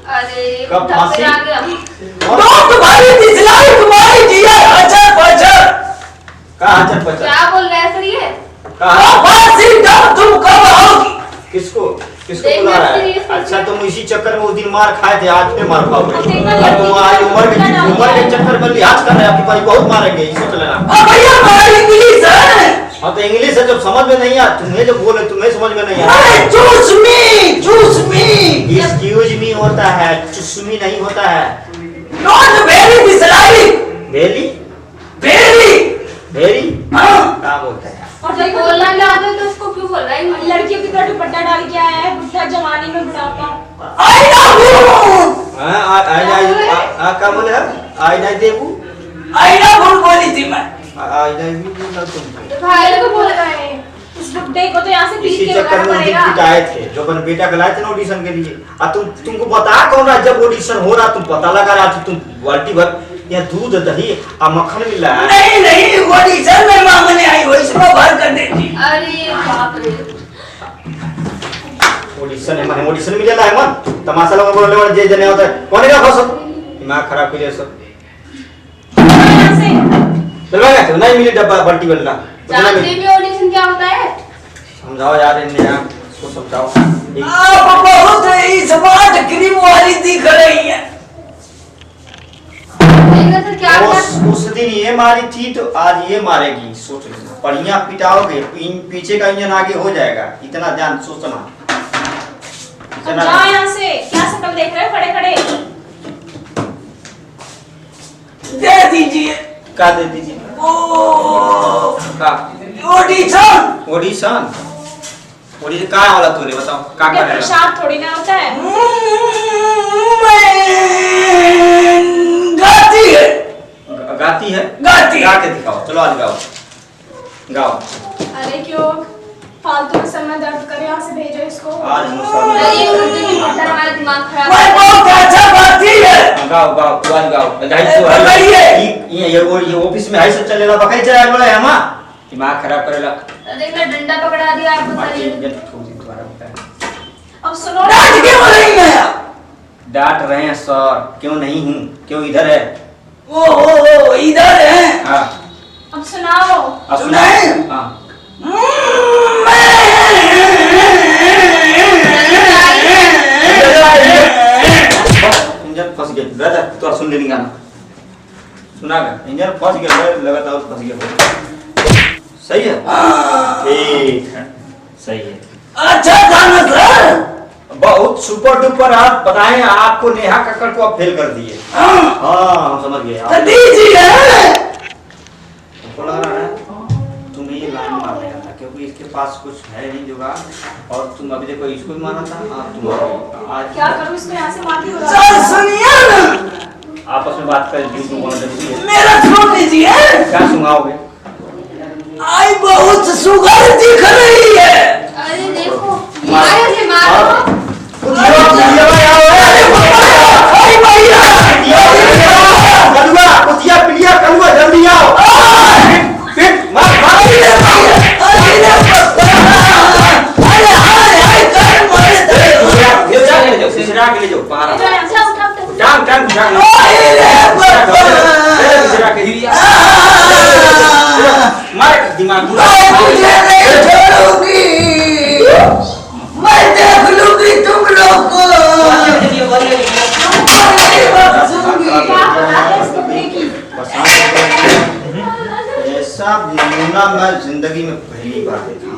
अरे कब फांसी? आ गया तुम्हारी दिसलाई तुम्हारी जिया अचर पचर कहाँ अचर पचर? क्या बोल रहे हैं सर ये? फांसी कब तुम कब आओगी? किसको बुला रहा है? अच्छा तुम इसी चक्कर में उस दिन मार खाए थे, आज फिर मार खाओगे। तुम आज उम्र के चक्कर में लिहाज कर रहे हैं, आपकी पारी बहुत मारेंगे, सोच लेना। भैया हमारी इंग्लिश है। हाँ तो इंग्लिश है, जब समझ में नहीं आ, तुम्हें जब बोले तुम्हें समझ में नहीं आ। चूस मी एक्सक्यूज मी होता है, चुस्मी नहीं होता है। नॉट वेरी दिसलाई वेली वेरी क्या बोलता है? और जब बोलना नहीं आता तो उसको क्यों बोल रहा है? लड़कियों की तरह दुपट्टा डाल के आया है, बुढ़ा जवानी में बुढ़ापा। आई नो क्या बोले है? आई नहीं देबू आईना भूल बोली थी मैं। आई नहीं भी बोला तुमको। भाई को बोल रहा है। इस बुड्ढे को तो यहाँ से इसी पीट के चक्कर उतारना में उस दिन पड़ेगा। पिटाए थे, जो अपन बेटा को लाए थे ना ऑडिशन के लिए। तुमको बता कौन रहा, जब ऑडिशन हो रहा तुम पता लगा रहा था, तुम बाल्टी भर यहाँ दूध दही और मक्खन मिल रहा है। नहीं ऑडिशन में मांगने आई हो, इसमें भर कर देती। अरे बाप रे। ऑडिशन मिलेला है मन तमाशा लोग बोलने वाले जे जने होता है कौन का फसो दिमाग खराब कर सब यहाँ से चलवाएगा तो नहीं मिली डब्बा बाल्टी बनना जानते भी ऑडिशन क्या होता है? समझाओ यार इन्हें यार उसको समझाओ। आप बहुत ही स्मार्ट क्रीम वाली दिख रही है। देखना सर क्या क्या उस दिन ये मारी थी तो आज ये मारेगी, सोच लेना। बढ़िया पिटाओगे पीछे का इंजन आगे हो जाएगा, इतना ध्यान सोचना। जाओ यहाँ से, क्या शक्ल देख रहे हो खड़े खड़े? दे दीजिए। क्या दे दीजिए? ऑडिशन का वाला तूने बताओ क्या ये करेगा? प्रसाद थोड़ी ना होता है। गाती है गा के दिखाओ, चलो आज गाओ। अरे क्यों फालतू में सर में दर्द करे, यहाँ से भेजो इसको। आज ये उस दिन हमारा दिमाग खराब मैं बहुत अच्छा गाती है। गाओ तू आज गाओ। ये ऑफिस में है सब चलेगा, बकरी चला बोला है मां दिमाग खराब करेला। देखना डंडा पकड़ा दिया आपको माटी सारी। इंजन ठोक दी तुम्हारा होता है। अब सुनो, डांट क्यों रही है? डांट रहे हैं सर, क्यों नहीं हूं, क्यों इधर है? ओ इधर है। हां अब सुनाओ। अब सुनाए? हां इंजन फंस गया ब्रदर, तो सुन ले गाना सुना गा। इंजन फंस गया लगातार फंस गया। सही है ठीक है सही है। अच्छा गाना सर। बहुत सुपर डुपर आप बताएं, आपको नेहा कक्कड़ को आप फेल कर दिए। हाँ हम समझ गए। तो दीजिए। तुमको लग रहा है तुम्हें ये लाइन मार लेना था, क्योंकि इसके पास कुछ है नहीं जुगाड़। और तुम अभी देखो इसको भी मारा था, तुम आज क्या करूँ इसको यहाँ से मारती हूँ। सर सुनिए ना, आपस में बात करें, दिल को बोलना जरूरी है। मेरा सुन लीजिए। क्या सुनाओगे? आई बहुत सुगर दिख रही है। अरे देखो मारो से मारो। जल्दी आओ। दिमाग मैं देख लूंगी तुम लोग को। ऐसा नमूना मैं जिंदगी में पहली बार देखा।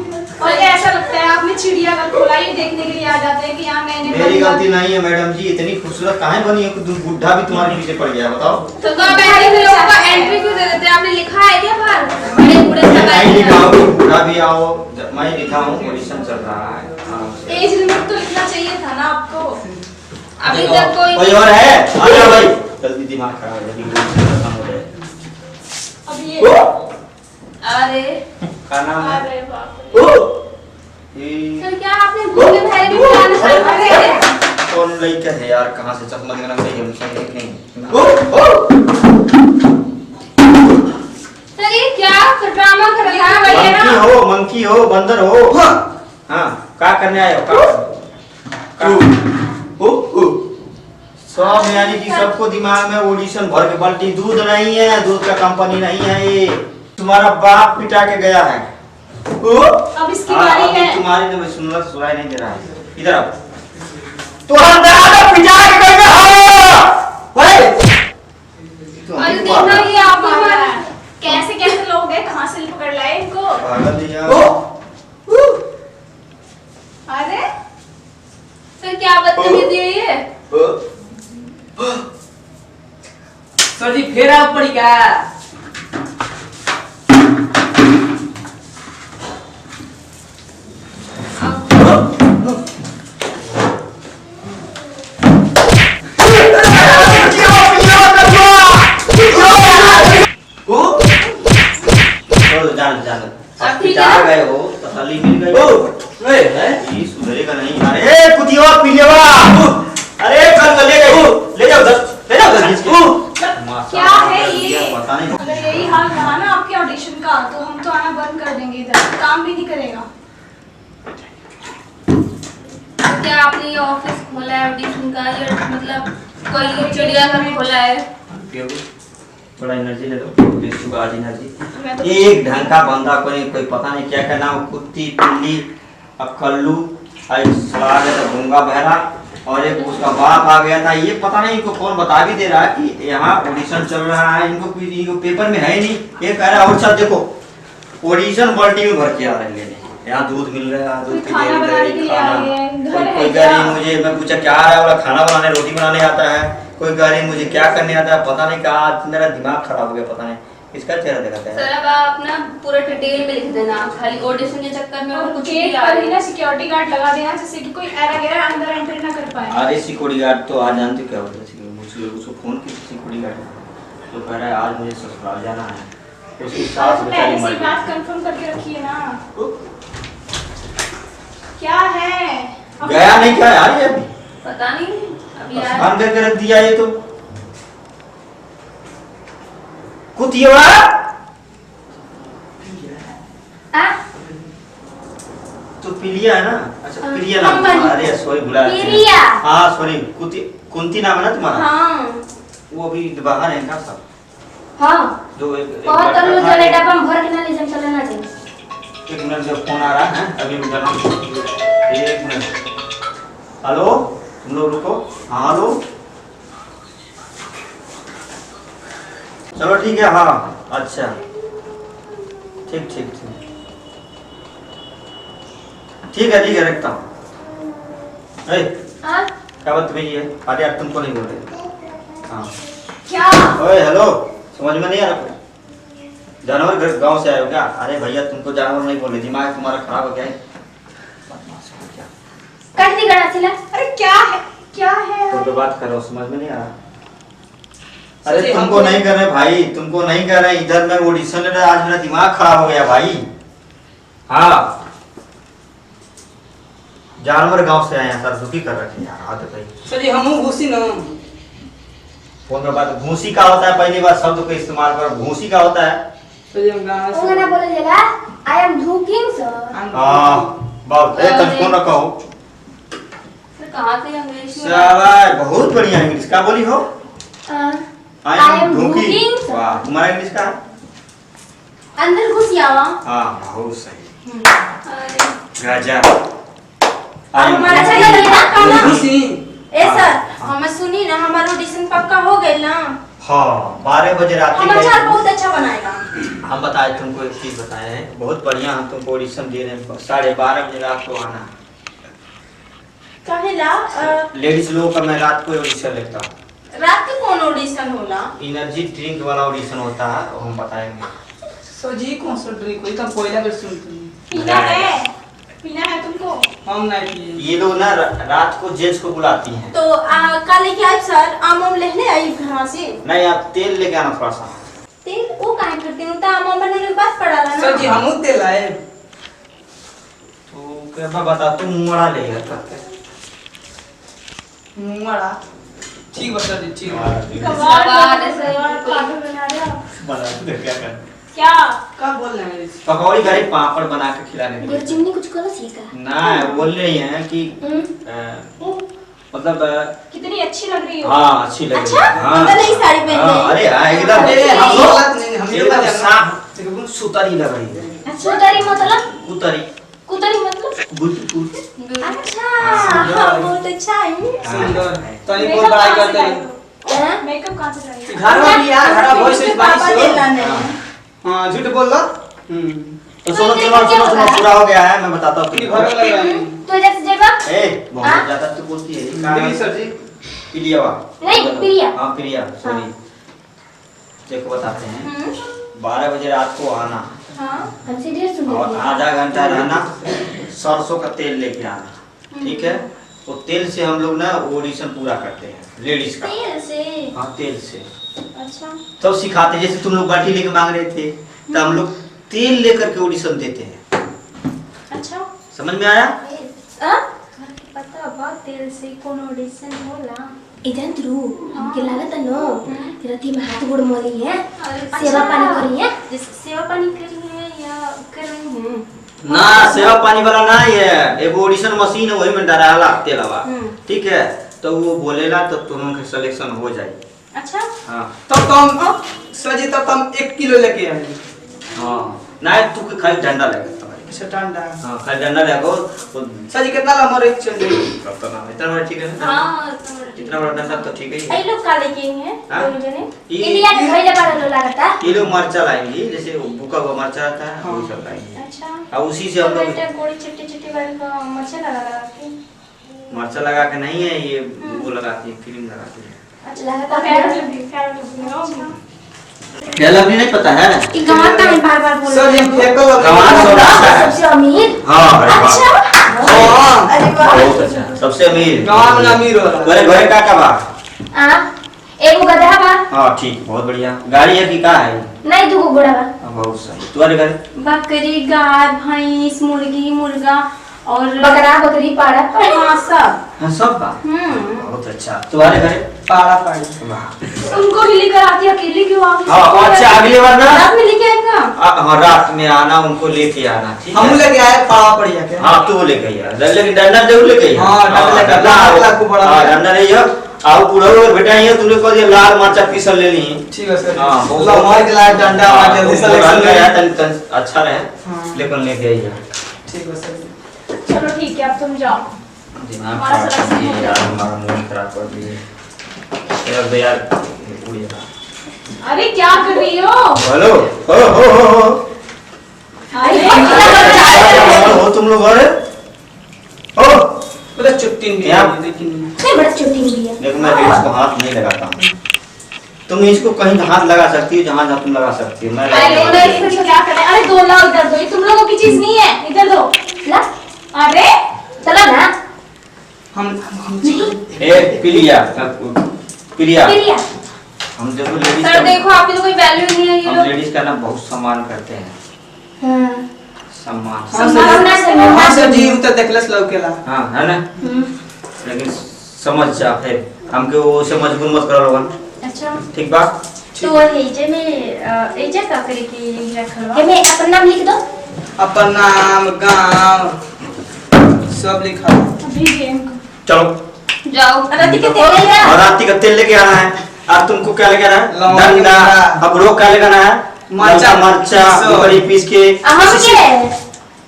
और ये ऐसा लगता है आपने चिड़ियाघर खोला, ये देखने के लिए आ जाते हैं कि यहाँ मैंने मेरी गलती नहीं है मैडम जी, इतनी खूबसूरत कहां बनी है कि बुढ़ा भी तुम्हारे पीछे पड़ गया। बताओ तो पहले से लोगों को एंट्री क्यों दे देते हैं? आपने लिखा है क्या बाहर? बड़े बूढ़े नहीं लिखा हूं, बुढ़ा भी आओ, मैं लिखा हूं ऑडिशन चल रहा है। एज लिमिट तो लिखना चाहिए था ना आपको। अभी तक कोई और है? आ जाओ भाई, जल्दी दिमाग खराब है, जल्दी खत्म हो जाए। अब ये अरे क्या नाम है? अरे बाप रे। सर क्या आपने भूले भाई भी बुलाना शुरू कर दिया? कौन लड़का है यार, कहां से चश्मा लगाना चाहिए हम समझ नहीं। सर ये क्या ड्रामा कर रहा है? मंकी हो बंदर हो। हां क्या करने आए हो? सब यानी कि सबको दिमाग में ऑडिशन भर के बाल्टी दूध नहीं है, दूध का कंपनी नहीं है ये, तुम्हारा बाप पिटा के गया है। अब इसकी बारी है। तुम्हारी ने सुनना सुनाई नहीं दे रहा है, इधर आओ। तुम्हारा दादा पिटा के गया है। और देखना ये आप कैसे कैसे लोग हैं, कहाँ से पकड़ लाए इनको? अरे सर क्या बदतमीजी है ये? सर जी फेरा पड़ी क्या? अब ठीक है? गए हो तसल्ली मिल गई। ये सुधरेगा नहीं। अरे कुतिया पिलेवा, अरे कल ले जाओ ले जाओ ले जाओ। क्या है ये? पता नहीं। अगर यही हाल रहा ना आपके ऑडिशन का तो हम तो आना बंद कर देंगे, इधर काम भी नहीं करेगा। क्या आपने ये ऑफिस खोला है ऑडिशन का, या मतलब कोई चिड़ियाघर खोला है? थोड़ा एनर्जी ले दो, आज एनर्जी। एक ढंग का बंदा कोई पता नहीं क्या क्या नाम, कुत्ती पिल्ली अक्कल्लू, सवाल है तो गूंगा बहरा, और एक उसका बाप आ गया था। ये पता नहीं इनको कौन बता भी दे रहा है कि यहाँ ऑडिशन चल रहा है, इनको पेपर में है नहीं। ये कह रहा है और सब देखो ऑडिशन बाल्टी में भर के आ रहे हैं, यहाँ दूध मिल रहा है, दूध खाना बनाने के लिए आ गए हैं। घर है कोई क्या? मुझे मैं पूछा क्या आ रहा है, बोला खाना बनाने रोटी बनाने आता है। कोई कह रही मुझे क्या करने आता है, पता नहीं कहा, मेरा दिमाग खराब हो गया, पता नहीं इसका चेहरा दिखाता है। सर अब आप ना पूरा डिटेल में लिख देना, खाली ऑडिशन के चक्कर में और कुछ गेट भी आ पर ही रही ना सिक्योरिटी गार्ड लगा देना, जिससे कि कोई एरा अंदर एंट्री ना कर पाए। अरे सिक्योरिटी गार्ड तो आज जानते हो क्या होता है, उसको फोन की सिक्योरिटी गार्ड तो कह रहा है आज मुझे ससुराल जाना है, उसकी सास बेचारी पहले मर से गई। बात कंफर्म करके रखिए ना। क्या है? गया नहीं क्या यार ये अभी पता नहीं अभी यार स्नान करके रख दिया ये तो कुतिया। तो पिलिया है ना? अच्छा पिलिया नाम है। अरे सॉरी भुला पिलिया। हाँ सॉरी कुंती नाम है ना तुम्हारा? हाँ वो अभी बाहर है क्या सब? हाँ जो बहुत तरह चले डब्बा में भर के ना ले जाए, चलना चाहिए। एक मिनट जब फोन आ रहा है अभी एक मिनट। हेलो तुम लोग रुको। हाँ हेलो चलो ठीक है। हाँ अच्छा ठीक ठीक ठीक ठीक है रखता हूँ। हाँ क्या बात तुम्हें ये? अरे यार तुमको नहीं बोल रहे। हाँ क्या? ओए हेलो समझ में नहीं आ रहा? जानवर गांव से आए हो क्या? अरे भैया तुमको जानवर नहीं बोले, दिमाग तुम्हारा खराब हो गया है। कर दी गड़ा सिला। अरे क्या है? क्या है? तो बात करो, समझ में नहीं आ रहा? अरे तुमको नहीं कर रहे भाई, तुमको नहीं कर रहे। इधर मैं ऑडिशन ले रहा, आज मेरा दिमाग खराब हो गया भाई। हाँ जानवर गांव से आए हैं सर, दुखी कर रखे यार। आदत है सर जी हम घुसी ना फोन में बात। भूसी का होता है, पहली बार शब्द को इस्तेमाल करो। भूसी का होता है सर जी हम गांव वो ना बोले जगह आई एम धूकिंग सर। हाँ बात एक फोन रखो। सर कहाँ से अंग्रेजी में? शाबाश बहुत बढ़िया इंग्लिश का बोली हो। I am ducking sir. वाह तुम्हारा इंग्लिश का अंदर घुस जावा। हाँ बहुत सही अरे गजब। हमारा अच्छा लगा ना? घुसी ए सर हमें सुनी ना, हमारा ऑडिशन पक्का हो गया ना। हाँ 12 बजे रात हम अचार बहुत अच्छा बनाएगा। हम बताए तुमको एक चीज बताए हैं बहुत बढ़िया। हम तुमको ऑडिशन दे रहे हैं 12:30 बजे रात को आना। कहेला लेडीज लोगों का मैं रात को ऑडिशन लेता हूँ। रात के कौन ऑडिशन होला? एनर्जी ड्रिंक वाला ऑडिशन होता है, वो हम बताएंगे। सर जी कौन सा ड्रिंक कोई तो पहला बार सुनते पीना है? पीना है तुमको? हम नहीं पिए। ये लोग ना रात को जेंट्स को बुलाती हैं। तो कल लेके आए सर, आम लेने आई घर से। नहीं आप तेल लेके आना थोड़ा सा। तेल वो काहे करते हो? तो आम बनाने के बाद पड़ा ना। सर जी हम तेल आए तो क्या बता तू मुंगड़ा ले करते मुंगड़ा। ठीक बता दी ठीक। कबाड़ कबाड़ ऐसे कबाड़ खाना बना रहे हो? बता तू क्या कर। क्या क्या बोल रहे हैं? पकौड़ी घरे पापड़ बना के खिलाने के देर लिए। चिमनी कुछ करो सीखा ना बोल रही हैं कि मतलब कितनी अच्छी लग रही हो। हाँ अच्छी लगी। अच्छा? हाँ मतलब नई साड़ी पहनी है? हाँ, अरे हाँ, एकदम अरे, हम लोग बात नहीं, हम लोग एकदम बात साफ एकदम सुतरी लग रही है। कुतरी मतलब कुतरी कुतरी मतलब बुट अच्छा हाँ, बहुत अच्छा है सुंदर। तनी बहुत बड़ाई करते हैं। हैं? मेकअप कहाँ से कराई? घर में भी यार हरा वॉइस इसके इस पापा बात ले से। लाने हाँ झूठ बोल लो। तो सुनो पूरा हो गया है मैं बताता हूँ घर में लग रहा है। तो इधर से जेबा ए बहुत हाँ? ज्यादा तो बोलती है दिल्ली सर जी। प्रिया नहीं, प्रिया। हाँ प्रिया सॉरी देखो बताते हैं 12 बजे रात को आना हाँ हमसे ढेर सुन और लिया। आधा घंटा रहना सरसों का तेल लेके आना ठीक है वो तेल से हम लोग ना ऑडिशन पूरा करते हैं लेडीज का तेल से हाँ तेल से अच्छा तब सिखाते हैं, जैसे तुम लोग बाल्टी लेके मांग रहे थे तो हम लोग तेल लेकर के ऑडिशन देते हैं अच्छा समझ में आया पता बा तेल से कौन ऑडिशन होला। इधर थ्रू हमके लागत है नो रति में हाथ गोड़ मोली है अच्छा। सेवा पानी करी है जैसे सेवा पानी करी है या कर रही हूँ। ना सेवा पानी वाला ना है एगो ऑडिशन मशीन है वही में डराला तेल हवा ठीक है तो वो बोलेला तो तुम के सिलेक्शन हो जाएगी अच्छा हाँ तब तो हम सर जी तब तो हम 1 किलो लेके आएंगे। हाँ ना तू के खाली डंडा लगेगा तुम्हारे अच्छा ठंडा। हाँ खाली डंडा लगो तो सर जी कितना लंबा रेट चल जाएगी? कब तक ना इतना बड़ा ठीक है ना हाँ इतना बड़ा डंडा तो ठीक है आई लोग काले के हैं हाँ? दोनों जने। इंडिया के खइले बार लो लागत है ये लोग मरचा लाएंगी जैसे भूखा हुआ मरचा आता है वो सब लाएंगे अच्छा और उसी से हम लोग टमाटर गोड़ी चिट्टी चिट्टी वाली का मच्छर लगा के मरचा लगा के नहीं है ये वो लगाती है क्रीम लगाती है अच्छा लगा और के कैरेट भी क्या लगनी नहीं पता है ई गंवा का में बार-बार बोल सर जी फेंको लो। गंवार सौ अच्छा है। सबसे अमीर हाँ अरे वाह अच्छा हाँ। अरे वाह बहुत अच्छा सबसे अमीर गाँव में अमीर हो रहा है। घरे घरे का बा हां एगो गधा बा हाँ ठीक बहुत बढ़िया गाड़ी है कि का है नहीं दूगो घोड़ा बा हाँ, बहुत सही तुम्हारे घर बकरी गाय भैंस मुर्गी मुर्गा और बकरा बकरी पाड़ा हाँ सब। हाँ सब बा बहुत अच्छा तुम्हारे घरे पाड़ा पाड़ी। वाह उनको ही लेकर आती अकेले क्यों आ गई? हाँ अच्छा अगली बार ना रात में लेके आएगा। हाँ रात में आना उनको लेके आना ठीक हम है लेके आए पाड़ा पड़िया के। हाँ तू लेके आया लेकिन डंडा जरूर लेके आइए। हाँ, डंडा लेके आइए। डंडा लाख को बड़ा हाँ है। डंडा नहीं है आओ पूरा और बेटा ये तूने कह दिया लाल मरचा पीसल ले ली ठीक है सर। हाँ बहुत लो मार के लाए डंडा मार जल्दी से लेके लेके आया तन अच्छा रहे हाँ। लेकिन लेके आइए ठीक है सर। चलो ठीक है अब तुम जाओ। दिमाग हमारा खराब कर selection दिए हो यार गया। हमारा मूड खराब कर दिए यार यार उड़िया अरे क्या कर रही हो? हेलो हो अरे हो तुम लोग अरे ओ पता चुट्टी भी क्या? है लेकिन नहीं बड़ा छोटी हुई है देखो मैं इसको हाथ नहीं लगाता हूँ तुम इसको कहीं हाथ लगा सकती हो जहाँ जहाँ तुम लगा सकती हो मैं लगा अरे नहीं नहीं, सकती। इसमें क्या करें? अरे दो लाओ इधर दो, ये तुम लोगों की चीज नहीं है, इधर दो। ला अरे चला ना हम ए प्रिया प्रिया प्रिया हम देखो लेडीज सर देखो आपकी तो कोई वैल्यू नहीं है ये हम लोग लेडीज का ना बहुत सम्मान करते हैं हाँ सम्मान सम्मान से हाँ सर जी उतर देखलस लौकेला। हाँ है ना लेकिन समझ जा फिर हमके वो से मजबूर मत करो लोगन अच्छा ठीक बा तो एजे में एजे का करे की रखलवा के मैं अपना नाम लिख दो अपन नाम गांव सब लिखा है। अभी गेम चलो जाओ रति के तेल ले और राती का तेल लेके आना है अब तुमको क्या लेके आना है लौंग डंडा लेके अब रो क्या लेके आना है मरचा, मरचा पीसो। बड़ी पीस के हम के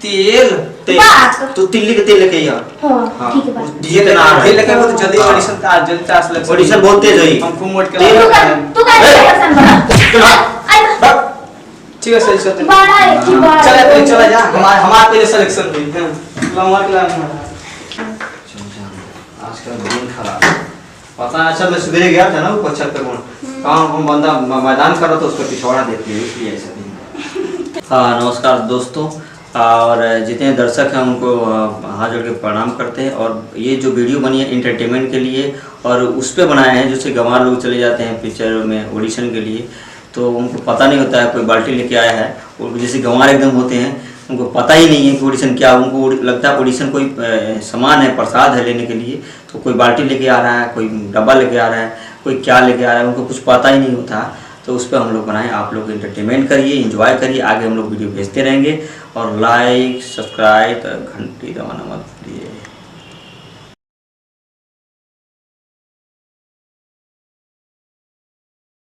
तेल तेल बात। तो तिल्ली के तेल लेके आइए हां ठीक है बात ये देना तेल लेके वो तो जल्दी हाँ। ऑडिशन का जल्दी चांस लग ऑडिशन बहुत तेज है हमको मोट के तेल लगा तू का ए! परेशान बना चलो ठीक है सर सर बड़ा है कि बड़ा चल कोई चला जा हमारा पहले सिलेक्शन हुई है लंबर के लाना आजकल दिन खराब पता है अच्छा मैं सवेरे गया था ना वो पच्छर पे काम हम बंदा मैदान कर रहा था उसको पिछवाड़ा देती है इसलिए ऐसा दिन हाँ नमस्कार दोस्तों और जितने दर्शक हैं उनको हाथ जोड़ के प्रणाम करते हैं और ये जो वीडियो बनी है इंटरटेनमेंट के लिए और उस पर बनाए हैं जिससे गंवार लोग चले जाते हैं पिक्चर में ऑडिशन के लिए तो उनको पता नहीं होता है कोई बाल्टी लेके आया है और जैसे गंवार एकदम होते हैं उनको पता ही नहीं है कि ऑडिशन क्या उनको लगता है ऑडिशन कोई सामान है प्रसाद है लेने के लिए तो कोई बाल्टी लेके आ रहा है कोई डब्बा लेके आ रहा है कोई क्या लेके आ रहा है उनको कुछ पता ही नहीं होता तो उस पर हम लोग बनाएं, आप लोग इंटरटेनमेंट करिए, एंजॉय करिए, आगे हम लोग वीडियो भेजते रहेंगे। और लाइक सब्सक्राइब घंटी दबाना मत